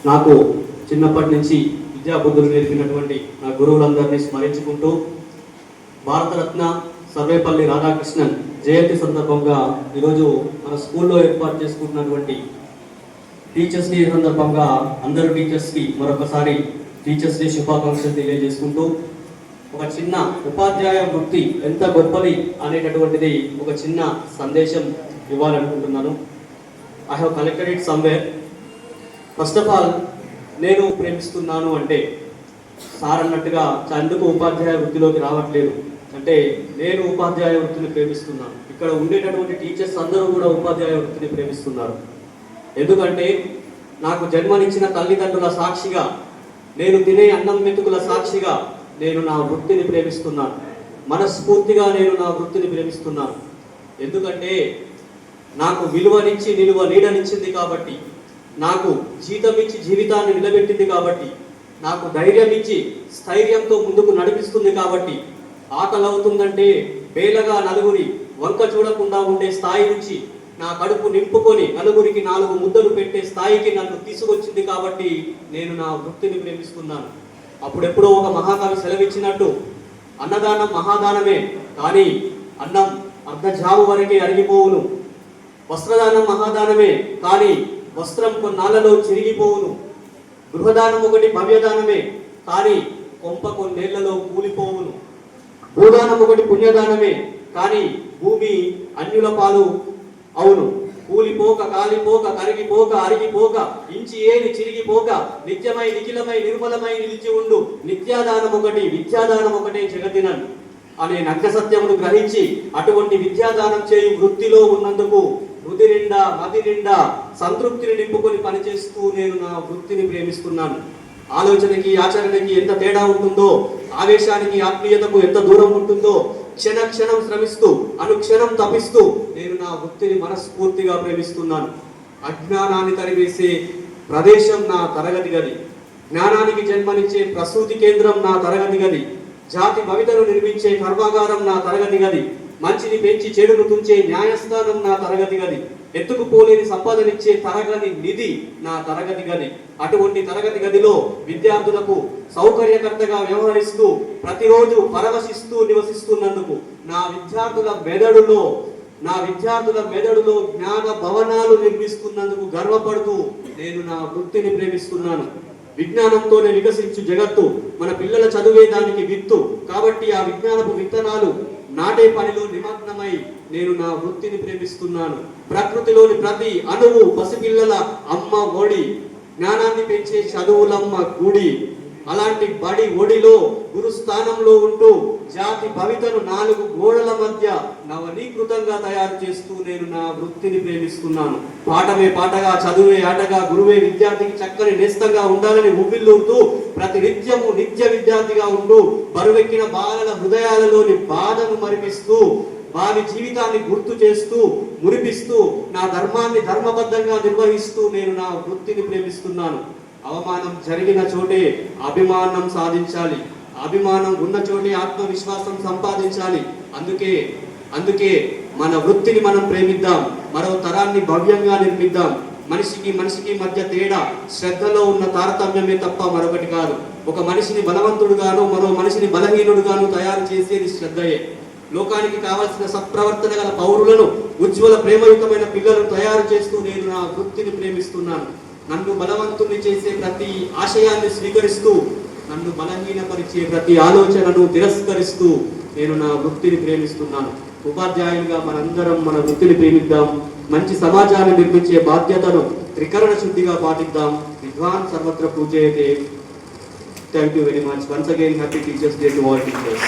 నాకు చిన్నప్పటి నుంచి విద్యాబుద్ధులు నేర్పినటువంటి నా గురువులందరినీ స్మరించుకుంటూ భారతరత్న సర్వేపల్లి రాధాకృష్ణన్ జయంతి సందర్భంగా ఈరోజు మన స్కూల్లో ఏర్పాటు చేసుకుంటున్నటువంటి టీచర్స్ డే సందర్భంగా అందరూ టీచర్స్కి మరొకసారి టీచర్స్ డే శుభాకాంక్షలు తెలియజేసుకుంటూ ఒక చిన్న ఉపాధ్యాయ వృత్తి ఎంత గొప్పది అనేటటువంటిది ఒక చిన్న సందేశం ఇవ్వాలనుకుంటున్నాను. I have collected it somewhere. First of all నేను ప్రేమిస్తున్నాను అంటే సార్ అన్నట్టుగా ఎందుకు ఉపాధ్యాయ వృత్తిలోకి రావట్లేదు అంటే నేను ఉపాధ్యాయ వృత్తిని ప్రేమిస్తున్నాను. ఇక్కడ ఉండేటటువంటి టీచర్స్ అందరూ కూడా ఉపాధ్యాయ వృత్తిని ప్రేమిస్తున్నారు. ఎందుకంటే నాకు జన్మనిచ్చిన తల్లిదండ్రుల సాక్షిగా, నేను తినే అన్నం మెతుకుల సాక్షిగా నేను నా వృత్తిని ప్రేమిస్తున్నాను. మనస్ఫూర్తిగా నేను నా వృత్తిని ప్రేమిస్తున్నాను. ఎందుకంటే నాకు విలువనిచ్చి నిలువ నీడనిచ్చింది కాబట్టి, నాకు జీతం ఇచ్చి జీవితాన్ని నిలబెట్టింది కాబట్టి, నాకు ధైర్యం ఇచ్చి స్థైర్యంతో ముందుకు నడిపిస్తుంది కాబట్టి, ఆకలి అవుతుందంటే వేలగా నలుగురి వంక చూడకుండా ఉండే స్థాయి నుంచి నా కడుపు నింపుకొని నలుగురికి 4 ముద్దలు పెట్టే స్థాయికి నన్ను తీసుకొచ్చింది కాబట్టి నేను నా వృత్తిని ప్రేమిస్తున్నాను. అప్పుడెప్పుడో ఒక మహాకవి సెలవిచ్చినట్టు అన్నదానం మహాదానమే, కానీ అన్నం అర్ధజావు వరకే అరిగిపోవును. వస్త్రదానం మహాదానమే, కానీ వస్త్రం కొన్నాళ్లలో చిరిగిపోవును. గృహదానం ఒకటి భవ్యదానమే, కానీ కొంప కొన్నేళ్లలో కూలిపోవును. భూదానం ఒకటి పుణ్యదానమే, కానీ భూమి అన్యుల పాలు అవును. కూలిపోక కాలిపోక కరిగిపోక అరిగిపోక ఇంచి ఏది చిరిగిపోక నిత్యమై నిఖిలమై నిర్మలమై నిలిచి ఉండు నిత్యాదానం ఒకటి విద్యాదానం ఒకటే జగతినన్ అనే నగ్న సత్యమును గ్రహించి అటువంటి విద్యాదానం చేయు వృత్తిలో ఉన్నందుకు హృది నిండా మది నిండా సంతృప్తిని నింపుకొని పనిచేస్తూ నేను నా వృత్తిని ప్రేమిస్తున్నాను. ఆలోచనకి ఆచరణకి ఎంత తేడా ఉంటుందో, ఆవేశానికి ఆత్మీయతకు ఎంత దూరం ఉంటుందో, క్షణ క్షణం శ్రమిస్తూ అనుక్షణం తపిస్తూ నేను నా వృత్తిని మనస్ఫూర్తిగా ప్రేమిస్తున్నాను. అజ్ఞానాన్ని తరివేసే ప్రదేశం నా తరగతి గది, జ్ఞానానికి జన్మనిచ్చే ప్రసూతి కేంద్రం నా తరగతి గది, జాతి భవితను నిర్మించే కర్మాగారం నా తరగతి గది, మంచిని పెంచి చెడును తుంచే న్యాయస్థానం నా తరగతి గది, ఎత్తుకుపోలేని సంపదనిచ్చే తరగతి నిధి నా తరగతి గది. అటువంటి తరగతి గదిలో విద్యార్థులకు సౌకర్యకర్తగా వ్యవహరిస్తూ ప్రతిరోజు పరవశిస్తూ నివసిస్తున్నందుకు నా విద్యార్థుల మెదడులో జ్ఞాన భవనాలు నిర్మిస్తున్నందుకు గర్వపడుతూ నేను నా వృత్తిని ప్రేమిస్తున్నాను. విజ్ఞానంతోనే వికసించు జగత్తు, మన పిల్లల చదువే దానికి విత్తు కాబట్టి ఆ విజ్ఞానపు విత్తనాలు నాటే పనిలో నిమగ్నమై నేను నా వృత్తిని ప్రేమిస్తున్నాను. ప్రకృతిలోని ప్రతి అణువు పసిపిల్లల అమ్మ ఒడి, జ్ఞానాన్ని పెంచే చదువులమ్మ గుడి. అలాంటి బడి ఒడిలో గురుస్థానంలో ఉంటూ జాతి భవితను 4 గోడల మధ్య నవనీకృతంగా తయారు చేస్తూ నేను నా వృత్తిని ప్రేమిస్తున్నాను. పాఠమే పాటగా, చదువే ఆటగా, గురువే విద్యార్థికి చక్కని నేస్తంగా ఉండాలని ఉవ్విల్లూరుతూ ప్రతి నిత్యము నిత్య విద్యార్థిగా ఉంటూ బరువెక్కిన బాలల హృదయాలలోని బాధను మరిపిస్తూ వారి జీవితాన్ని గుర్తు చేస్తూ మురిపిస్తూ నా ధర్మాన్ని ధర్మబద్ధంగా నిర్వహిస్తూ నేను నా వృత్తిని ప్రేమిస్తున్నాను. అవమానం జరిగిన చోటే అభిమానం సాధించాలి, అభిమానం ఉన్న చోటే ఆత్మవిశ్వాసం సంపాదించాలి. అందుకే మన వృత్తిని మనం ప్రేమిద్దాం, మరో తరాన్ని భవ్యంగా నిర్మిద్దాం. మనిషికి మధ్య తేడా శ్రద్ధలో ఉన్న తారతమ్యమే తప్ప మరొకటి కాదు. ఒక మనిషిని బలవంతుడుగాను మరో మనిషిని బలహీనుడుగాను తయారు చేసేది శ్రద్ధయే. లోకానికి కావాల్సిన సత్ప్రవర్తన గల పౌరులను, ఉజ్వల ప్రేమయుతమైన పిల్లలను తయారు చేస్తూ నేను నా వృత్తిని ప్రేమిస్తున్నాను. నన్ను బలవంతుని చేసే ప్రతి ఆశయాన్ని స్వీకరిస్తూ, నన్ను బలహీనపరిచే ప్రతి ఆలోచనను తిరస్కరిస్తూ నేను నా వృత్తిని ప్రేమిస్తున్నాను. ఉపాధ్యాయులుగా మనందరం మన వృత్తిని ప్రేమిద్దాం. మంచి సమాజాన్ని నిర్మించే బాధ్యతను త్రికరణ శుద్ధిగా పాటిద్దాం. విద్వాన్ సర్వత్ర పూజయతే. Thank you very much. Once again happy teachers day to all teachers.